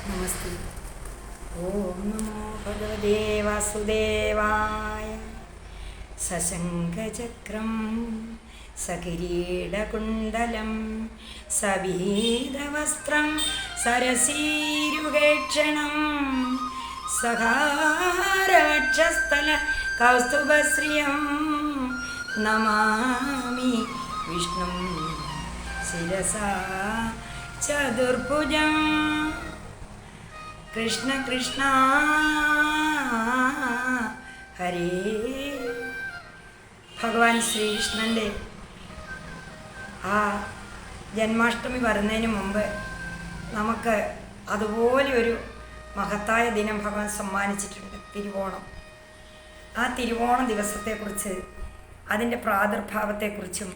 നമസ്തേ. ഓം നമോ ഭഗവതേ വാസുദേവായ. സശങ്കചക്രം സകിരീടകുണ്ടലം സപീതവസ്ത്രം സരസീരുഗേക്ഷണം സഹാരവക്ഷസ്ഥല കൗസ്തുഭശ്രിയം നമാമി വിഷ്ണും ശിരസാ ചതുർഭുജം. കൃഷ്ണ കൃഷ്ണ ഹരേ. ഭഗവാൻ ശ്രീകൃഷ്ണൻ്റെ ആ ജന്മാഷ്ടമി വരുന്നതിന് മുമ്പ് നമുക്ക് അതുപോലെ ഒരു മഹത്തായ ദിനം ഭഗവാൻ സമ്മാനിച്ചിട്ടുണ്ട്, തിരുവോണം. ആ തിരുവോണ ദിവസത്തെക്കുറിച്ച്, അതിൻ്റെ പ്രാദുർഭാവത്തെക്കുറിച്ചും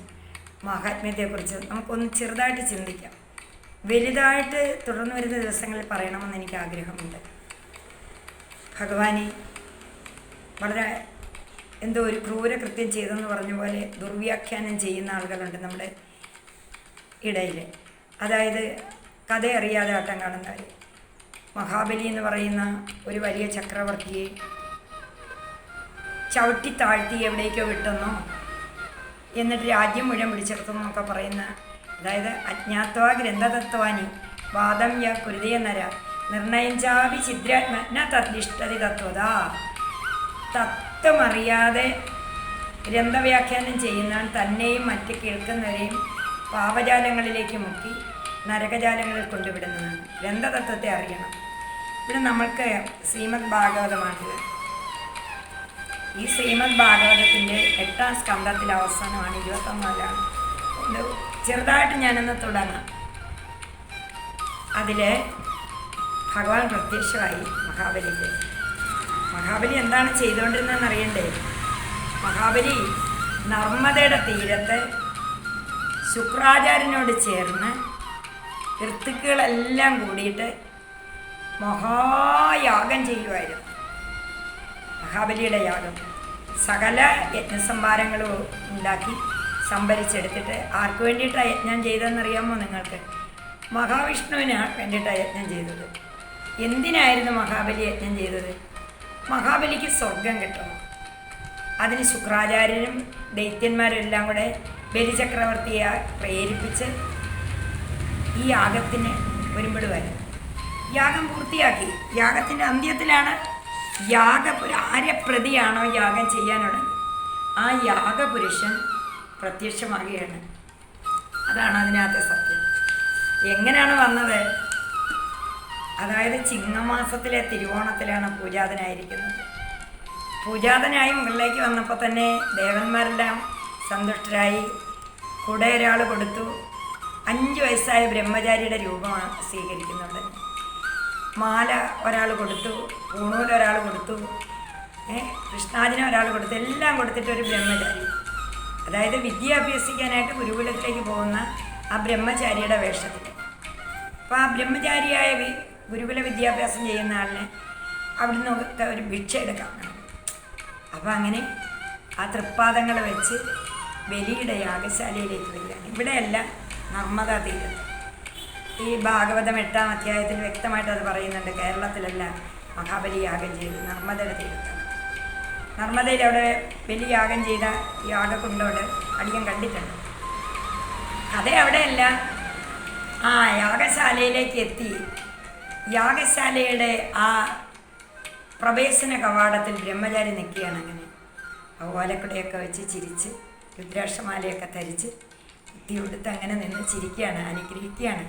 മഹാത്മ്യത്തെക്കുറിച്ചും നമുക്കൊന്ന് ചെറുതായിട്ട് ചിന്തിക്കാം. വലുതായിട്ട് തുടർന്ന് വരുന്ന ദിവസങ്ങളിൽ പറയണമെന്ന് എനിക്ക് ആഗ്രഹമുണ്ട്. ഭഗവാനെ വളരെ എന്തോ ഒരു ക്രൂരകൃത്യം ചെയ്തെന്ന് പറഞ്ഞ പോലെ ദുർവ്യാഖ്യാനം ചെയ്യുന്ന ആളുകളുണ്ട് നമ്മുടെ ഇടയിൽ. അതായത് കഥ അറിയാതെ ആട്ടം കാണുന്നവർ. മഹാബലി എന്ന് പറയുന്ന ഒരു വലിയ ചക്രവർത്തിയെ ചവിട്ടി താഴ്ത്തി എവിടേക്കോ വിട്ടെന്നോ എന്നിട്ട് രാജ്യം മുഴുവൻ പിടിച്ചെടുത്തെന്നൊക്കെ പറയുന്ന, അതായത് അജ്ഞാത്വ ഗ്രന്ഥതത്വാനി വാദം യ കുരുതയ നര നിർണയം ചാപി ഛിദ്രാത്മന തദ്ദിഷ്ടതി തത്വത. തത്വമറിയാതെ ഗ്രന്ഥവ്യാഖ്യാനം ചെയ്യുന്നവൻ തന്നെയും മറ്റ് കേൾക്കുന്നവരെയും പാപജാലങ്ങളിലേക്ക് മുക്കി നരകജാലങ്ങളിൽ കൊണ്ടുവിടുന്നതാണ്. ഗ്രന്ഥതത്വത്തെ അറിയണം. ഇവിടെ നമ്മൾക്ക് ശ്രീമദ് ഭാഗവതമാണിത്. ഈ ശ്രീമദ് ഭാഗവതത്തിൻ്റെ 8ാം സ്കന്ധത്തിലെ അവസാനമാണ്, 21-ാണ്. ചെറുതായിട്ട് ഞാനൊന്ന് തുടങ്ങാം. അതിൽ ഭഗവാൻ പ്രത്യക്ഷമായി മഹാബലിക്ക്. മഹാബലി എന്താണ് ചെയ്തുകൊണ്ടിരുന്നതെന്ന് അറിയണ്ടേ? മഹാബലി നർമ്മദയുടെ തീരത്ത് ശുക്രാചാര്യനോട് ചേർന്ന് ഋത്തുക്കളെല്ലാം കൂടിയിട്ട് മഹായാഗം ചെയ്യുമായിരുന്നു. മഹാബലിയുടെ യാഗം സകല യജ്ഞസംഭാരങ്ങളും ഉണ്ടാക്കി സംഭരിച്ചെടുത്തിട്ട് ആർക്ക് വേണ്ടിയിട്ടാണ് യജ്ഞം ചെയ്തതെന്നറിയാമോ നിങ്ങൾക്ക്? മഹാവിഷ്ണുവിനാണ് വേണ്ടിയിട്ടാണ് യജ്ഞം ചെയ്തത്. എന്തിനായിരുന്നു മഹാബലി യജ്ഞം ചെയ്തത്? മഹാബലിക്ക് സ്വർഗം കിട്ടണം. അതിന് ശുക്രാചാര്യനും ദൈത്യന്മാരും എല്ലാം കൂടെ ബലിചക്രവർത്തിയെ പ്രേരിപ്പിച്ച് ഈ യാഗത്തിന് ഒരുമ്പെടുവായിരുന്നു. യാഗം പൂർത്തിയാക്കി. യാഗത്തിൻ്റെ അന്ത്യത്തിലാണ് ആര്യപ്രതിയാണോ യാഗം ചെയ്യാനുള്ളത്, ആ യാഗപുരുഷൻ പ്രത്യക്ഷമാകുകയാണ്. അതാണ് അതിനകത്തെ സത്യം. എങ്ങനെയാണ് വന്നത്? അതായത് ചിങ്ങമാസത്തിലെ തിരുവോണത്തിലാണ് പൂജാതനായിരിക്കുന്നത്. പൂജാതനായി മുകളിലേക്ക് വന്നപ്പോൾ തന്നെ ദേവന്മാരെല്ലാം സന്തുഷ്ടരായി. കൂടെ ഒരാൾ കൊടുത്തു. 5 വയസ്സായ ബ്രഹ്മചാരിയുടെ രൂപമാണ് സ്വീകരിക്കുന്നത്. മാല ഒരാൾ കൊടുത്തു, പൂണൂൽ ഒരാൾ കൊടുത്തു, കൃഷ്ണാജിനെ ഒരാൾ കൊടുത്തു. എല്ലാം കൊടുത്തിട്ട് ഒരു ബ്രഹ്മചാരി, അതായത് വിദ്യ അഭ്യസിക്കാനായിട്ട് ഗുരുകുലത്തിലേക്ക് പോകുന്ന ആ ബ്രഹ്മചാരിയുടെ വേഷത്തിൽ. അപ്പോൾ ആ ബ്രഹ്മചാരിയായ ഗുരുകുല വിദ്യാഭ്യാസം ചെയ്യുന്ന ആളിനെ അവിടുന്ന് ഒരു ഭിക്ഷ എടുക്കാം. അപ്പോൾ അങ്ങനെ ആ തൃപ്പാദങ്ങൾ വെച്ച് ബലിയുടെ യാഗശാലയിലേക്ക് വരികയാണ്. ഇവിടെയല്ല, നർമ്മദാ തീരത്ത്. ഈ ഭാഗവതം 8ാം അധ്യായത്തിൽ വ്യക്തമായിട്ട് അത് പറയുന്നുണ്ട്. കേരളത്തിലല്ല മഹാബലി യാഗം ചെയ്ത് നർമ്മദയുടെ തീരത്താണ്. നർമ്മദയിൽ അവിടെ വലിയ യാഗം ചെയ്ത യാഗക്കുണ്ടോട് അധികം കണ്ടിട്ടുണ്ട്. കഥ അവിടെയല്ല, ആ യാഗശാലയിലേക്ക് എത്തി. യാഗശാലയുടെ ആ പ്രവേശന കവാടത്തിൽ ബ്രഹ്മചാരി നിൽക്കുകയാണ്. അങ്ങനെ ഓലക്കുടയൊക്കെ വെച്ച് ചിരിച്ച് രുദ്രാക്ഷമാലയൊക്കെ ധരിച്ച് കുത്തി കൊടുത്ത് അങ്ങനെ നിന്ന് ചിരിക്കുകയാണ്, അനുഗ്രഹിക്കുകയാണ്.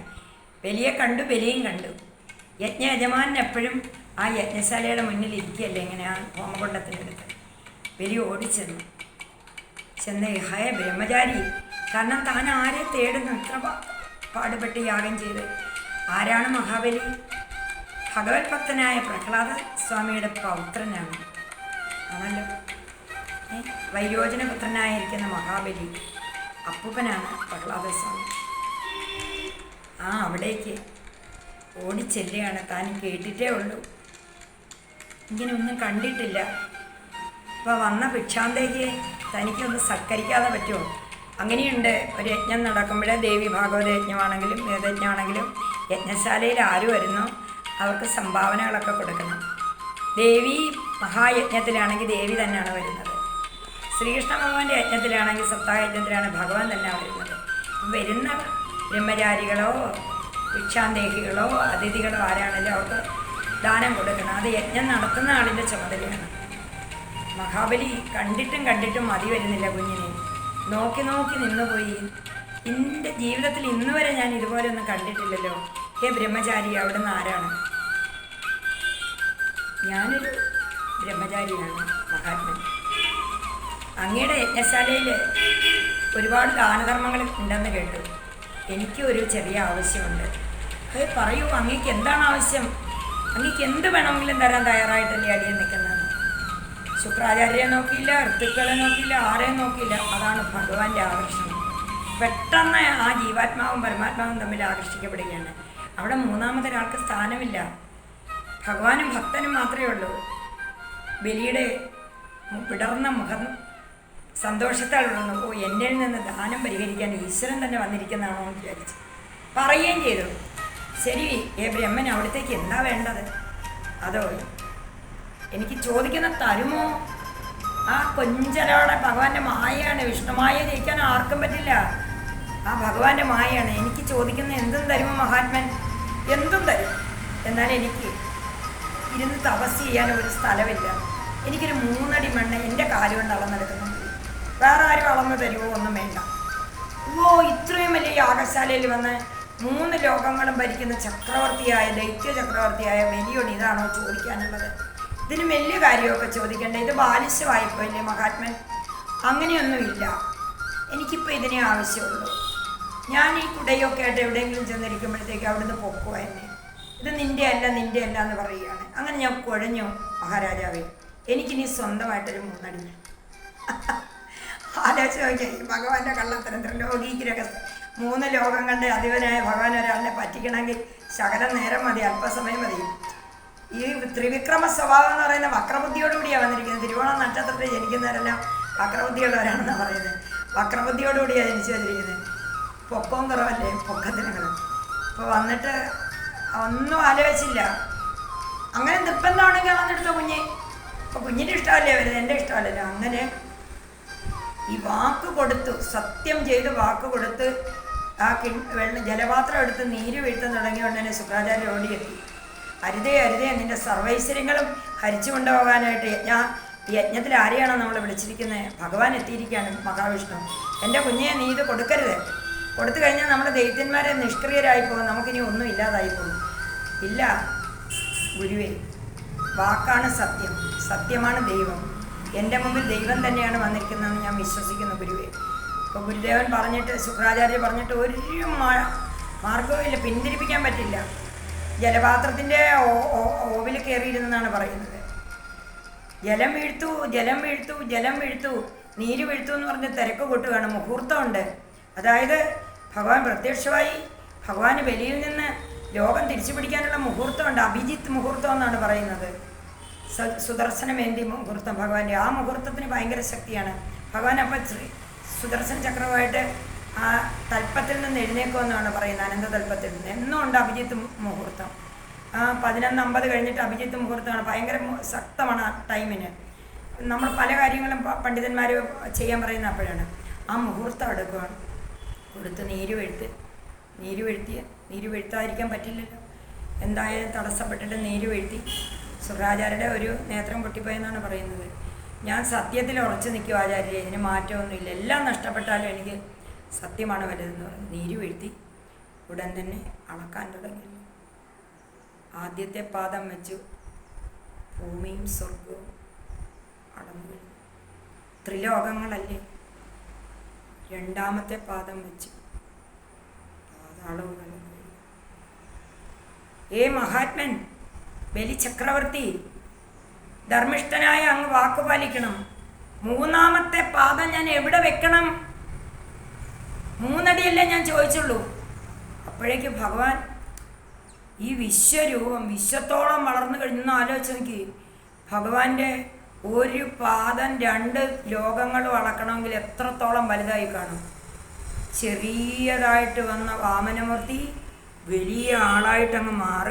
ബലിയെ കണ്ടു, ബലിയും കണ്ടു. യജ്ഞയജമാനൻ എപ്പോഴും ആ യജ്ഞശാലയുടെ മുന്നിൽ ഇരിക്കുകയല്ലേ, ഇങ്ങനെ ആ ഹോമകുണ്ടത്തിനടുത്ത്. ബലി ഓടിച്ചെന്നു. ഹയ ബ്രഹ്മചാരി, കാരണം താൻ ആരെ തേടുന്നു? ഇത്ര പാടുപെട്ട് യാഗം ചെയ്ത്. ആരാണ് മഹാബലി? ഭഗവത് ഭക്തനായ പ്രഹ്ലാദ സ്വാമിയുടെ പൗത്രനാണ്. ആണല്ലോ, വൈരോചനപുത്രനായിരിക്കുന്ന മഹാബലി അപ്പൂപ്പനാണ് പ്രഹ്ലാദസ്വാമി. അവിടേക്ക് ഓടിച്ചെല്ലുകയാണ്. താൻ കേട്ടിട്ടേ ഉള്ളൂ, ഇങ്ങനെ ഒന്നും കണ്ടിട്ടില്ല. അപ്പോൾ വന്ന ഭിക്ഷാന്തേക്ക് തനിക്കൊന്ന് സത്കരിക്കാതെ പറ്റുമോ? അങ്ങനെയുണ്ട്. ഒരു യജ്ഞം നടക്കുമ്പോൾ ദേവി ഭാഗവത യജ്ഞമാണെങ്കിലും വേദയജ്ഞമാണെങ്കിലും യജ്ഞശാലയിൽ ആര് വരുന്നോ അവർക്ക് സംഭാവനകളൊക്കെ കൊടുക്കണം. ദേവി മഹായജ്ഞത്തിലാണെങ്കിൽ ദേവി തന്നെയാണ് വരുന്നത്. ശ്രീകൃഷ്ണ ഭഗവാന്റെ യജ്ഞത്തിലാണെങ്കിൽ സപ്താഹയജ്ഞത്തിലാണ് ഭഗവാൻ തന്നെ വരുന്നത്. വരുന്ന ബ്രഹ്മചാരികളോ ഭിക്ഷാന്തേഹികളോ അതിഥികളോ ആരാണെങ്കിലും അവർക്ക് ദാനം കൊടുക്കണം. അത് യജ്ഞം നടത്തുന്ന ആളിൻ്റെ ചുമതലയാണ്. മഹാബലി കണ്ടിട്ടും മതി വരുന്നില്ല കുഞ്ഞിനെ. നോക്കി നിന്നുപോയി. എൻ്റെ ജീവിതത്തിൽ ഇന്ന് വരെ ഞാൻ ഇതുപോലെ ഒന്നും കണ്ടിട്ടില്ലല്ലോ. ബ്രഹ്മചാരി അവിടുന്ന് ആരാണ്? ഞാനൊരു ബ്രഹ്മചാരിയാണ് മഹാത്മൻ. അങ്ങയുടെ യജ്ഞശാലയിൽ ഒരുപാട് ദാനധർമ്മങ്ങൾ ഉണ്ടെന്ന് കേട്ടു. എനിക്ക് ഒരു ചെറിയ ആവശ്യമുണ്ട്. പറയൂ, അങ്ങേക്ക് എന്താണ് ആവശ്യം? അങ്ങേക്ക് എന്ത് വേണമെങ്കിലും തരാൻ തയ്യാറായിട്ടല്ലേ അടിയൻ നിൽക്കുന്നത്. ശുക്രാചാര്യരെ നോക്കിയില്ല, ഋത്തുക്കളെ നോക്കിയില്ല, ആരെയും നോക്കിയില്ല. അതാണ് ഭഗവാന്റെ ആകർഷണം. പെട്ടെന്ന് ആ ജീവാത്മാവും പരമാത്മാവും തമ്മിൽ ആകർഷിക്കപ്പെടുകയാണ്. അവിടെ മൂന്നാമതൊരാൾക്ക് സ്ഥാനമില്ല. ഭഗവാനും ഭക്തനും മാത്രമേ ഉള്ളൂ. ബലിയുടെ വിടർന്ന മുഖം സന്തോഷത്താൽ ഉണർന്നു. എൻ്റെ നിന്ന് ദാനം പരിഹരിക്കാൻ ഈശ്വരൻ തന്നെ വന്നിരിക്കുന്നതാണോ എന്ന് വിചാരിച്ചു. പറയുകയും ചെയ്തു, ശരി ബ്രഹ്മൻ, അവിടത്തേക്ക് എന്താ വേണ്ടത്? അതോ എനിക്ക് ചോദിക്കുന്ന തരുമോ? ആ കൊഞ്ചലോടെ ഭഗവാന്റെ മായയാണ്. വിഷ്ണുമായ ജയിക്കാൻ ആർക്കും പറ്റില്ല. ആ ഭഗവാന്റെ മായയാണ്. എനിക്ക് ചോദിക്കുന്ന എന്തും തരുമോ മഹാത്മൻ? എന്തും തരും. എന്നാൽ എനിക്ക് ഇരുന്ന് തപസ് ചെയ്യാൻ ഒരു സ്ഥലമില്ല. എനിക്കൊരു 3 അടി മണ്ണ് എൻ്റെ കാലുകൊണ്ട് അളന്നെടുക്കുന്നു. വേറെ ആരും അളന്ന് തരുമോ? ഒന്നും വേണ്ട. ഇത്രയും വലിയ യാഗശാലയിൽ വന്ന് 3 ലോകങ്ങളും ഭരിക്കുന്ന ചക്രവർത്തിയായ ദൈത്യ ചക്രവർത്തിയായ ബലിയോട് ഇതാണോ ചോദിക്കാനുള്ളത്? ഇതിന് വലിയ കാര്യമൊക്കെ ചോദിക്കണ്ടേ? ഇത് ബാലിശ്യമായിപ്പോയില്ലേ മഹാത്മൻ? അങ്ങനെയൊന്നുമില്ല. എനിക്കിപ്പോൾ ഇതിനെ ആവശ്യമുള്ളൂ. ഞാൻ ഈ കുടയൊക്കെ ആയിട്ട് എവിടെയെങ്കിലും ചെന്നിരിക്കുമ്പോഴത്തേക്ക് അവിടുന്ന് പൊക്കുവോ എന്നെ. ഇത് നിൻ്റെ അല്ല എന്ന് പറയുകയാണ്. അങ്ങനെ ഞാൻ കുഴഞ്ഞു മഹാരാജാവേ. എനിക്കിനി സ്വന്തമായിട്ടൊരു 3 അടി. ആലോചിച്ച് നോക്കിയാൽ ഈ ഭഗവാന്റെ കള്ളത്തരം ത്രിലോകീകരക 3 ലോകങ്ങളുടെ അധിപനായ ഭഗവാൻ ഒരാളിനെ പറ്റിക്കണമെങ്കിൽ ശകലം നേരം മതി, അല്പസമയം മതി. ഈ ത്രിവിക്രമ സ്വഭാവം എന്ന് പറയുന്ന വക്രബുദ്ധിയോടുകൂടിയാണ് വന്നിരിക്കുന്നത്. തിരുവോണ നക്ഷത്രത്തിൽ ജനിക്കുന്നവരെല്ലാം വക്രബുദ്ധിയുള്ളവരാണെന്നാണ് പറയുന്നത്. വക്രബുദ്ധിയോടുകൂടിയാണ് ജനിച്ചു വന്നിരിക്കുന്നത്. പൊക്കവും കുറവല്ലേ പൊക്കത്തിനങ്ങൾ. ഇപ്പോൾ വന്നിട്ട് ഒന്നും ആലോചിച്ചില്ല. അങ്ങനെ നിർബന്ധമാണെങ്കിൽ അളന്നെടുത്തോ കുഞ്ഞെ. അപ്പോൾ കുഞ്ഞിൻ്റെ ഇഷ്ടമല്ലേ വരുന്നത്, എൻ്റെ ഇഷ്ടമല്ലല്ലോ. അങ്ങനെ ഈ വാക്ക് കൊടുത്തു, സത്യം ചെയ്ത് വാക്ക് കൊടുത്ത് ആ ജലപാത്രം എടുത്ത് നീര് വീഴ്ത്താൻ തുടങ്ങിയ ഉടനെ ശുക്രാചാര്യ ഓടിയെത്തി. അരുതേ നിൻ്റെ സർവൈശ്വര്യങ്ങളും ഹരിച്ചു കൊണ്ടുപോകാനായിട്ട് യജ്ഞത്തിൽ ആരെയാണോ നമ്മൾ വിളിച്ചിരിക്കുന്നത്? ഭഗവാൻ എത്തിയിരിക്കുകയാണ്, മഹാവിഷ്ണു. എൻ്റെ കുഞ്ഞെ നീ ഇത് കൊടുക്കരുത്. കൊടുത്തു കഴിഞ്ഞാൽ നമ്മുടെ ദൈത്യന്മാരെ നിഷ്ക്രിയരായി പോകും, നമുക്കിനി ഒന്നും ഇല്ലാതായി പോകും. ഇല്ല ഗുരുവേ, വാക്കാണ് സത്യം, സത്യമാണ് ദൈവം. എൻ്റെ മുമ്പിൽ ദൈവം തന്നെയാണ് വന്നിരിക്കുന്നതെന്ന് ഞാൻ വിശ്വസിക്കുന്നു ഗുരുവേ. ഇപ്പോൾ ഗുരുദേവൻ പറഞ്ഞിട്ട്, ശുക്രാചാര്യ പറഞ്ഞിട്ട് ഒരു മാർഗവും ഇല്ല, പിന്തിരിപ്പിക്കാൻ പറ്റില്ല. ജലപാത്രത്തിൻ്റെ ഓവിൽ കയറിയിരുന്നെന്നാണ് പറയുന്നത്. ജലം വീഴ്ത്തു, നീര് വീഴ്ത്തു എന്ന് പറഞ്ഞ് തിരക്ക് കൂട്ടുകയാണ്. മുഹൂർത്തമുണ്ട്. അതായത് ഭഗവാൻ പ്രത്യക്ഷമായി ഭഗവാന് ബലിയിൽ നിന്ന് ലോകം തിരിച്ചു പിടിക്കാനുള്ള മുഹൂർത്തമുണ്ട്. അഭിജിത്ത് മുഹൂർത്തം എന്നാണ് പറയുന്നത്. സുദർശനമേന്തി മുഹൂർത്തം ഭഗവാന്റെ. ആ മുഹൂർത്തത്തിന് ഭയങ്കര ശക്തിയാണ്. ഭഗവാൻ അപ്പം സുദർശന ചക്രമായിട്ട് ആ തൽപ്പത്തിൽ നിന്ന് എഴുന്നേക്കുമെന്നാണ് പറയുന്നത്. അനന്തതൽപ്പത്തിൽ നിന്ന് എന്നും ഉണ്ട് അഭിജിത്ത് മുഹൂർത്തം. 11:50 കഴിഞ്ഞിട്ട് അഭിജിത്ത് മുഹൂർത്തമാണ്. ഭയങ്കര ശക്തമാണ് ആ ടൈമിന്. നമ്മൾ പല കാര്യങ്ങളും പണ്ഡിതന്മാർ ചെയ്യാൻ പറയുന്ന അപ്പോഴാണ്. ആ മുഹൂർത്തം എടുക്കുകയാണ്. കൊടുത്ത് നീര് വീഴ്ത്താതിരിക്കാൻ പറ്റില്ലല്ലോ. എന്തായാലും തടസ്സപ്പെട്ടിട്ട് നീര് വീഴ്ത്തി. ശുക്രാചാര്യരുടെ ഒരു നേത്രം പൊട്ടിപ്പോയെന്നാണ് പറയുന്നത്. ഞാൻ സത്യത്തിൽ ഉറച്ചു നിൽക്കും ആചാര്യ, ഇതിന് മാറ്റമൊന്നുമില്ല. എല്ലാം നഷ്ടപ്പെട്ടാലും എനിക്ക് സത്യമാണ് വലുതെന്ന് പറഞ്ഞു. നീര് വീഴ്ത്തി. ഉടൻ തന്നെ അളക്കാൻ തുടങ്ങി. ആദ്യത്തെ പാദം വെച്ചു, ഭൂമിയും സ്വർഗവും അളന്നു കഴിഞ്ഞു. ത്രിലോകങ്ങളല്ലേ. രണ്ടാമത്തെ പാദം വെച്ചു, പാതാളവും അളന്നു കഴിഞ്ഞു. മഹാത്മൻ, ബലി ചക്രവർത്തി, ധർമ്മിഷ്ഠനായ അങ്ങ് വാക്കുപാലിക്കണം. 3ാമത്തെ പാദം ഞാൻ എവിടെ വെക്കണം? 3 അടിയല്ലേ ഞാൻ ചോദിച്ചുള്ളൂ. അപ്പോഴേക്ക് ഭഗവാൻ ഈ വിശ്വരൂപം വിശ്വത്തോളം വളർന്നു കഴിഞ്ഞെന്ന് ആലോചിച്ച് നോക്കി. ഭഗവാന്റെ ഒരു പാദം 2 ലോകങ്ങളും അളക്കണമെങ്കിൽ എത്രത്തോളം വലുതായി കാണും. ചെറിയതായിട്ട് വന്ന വാമനമൂർത്തി വലിയ ആളായിട്ടങ്ങ് മാറി.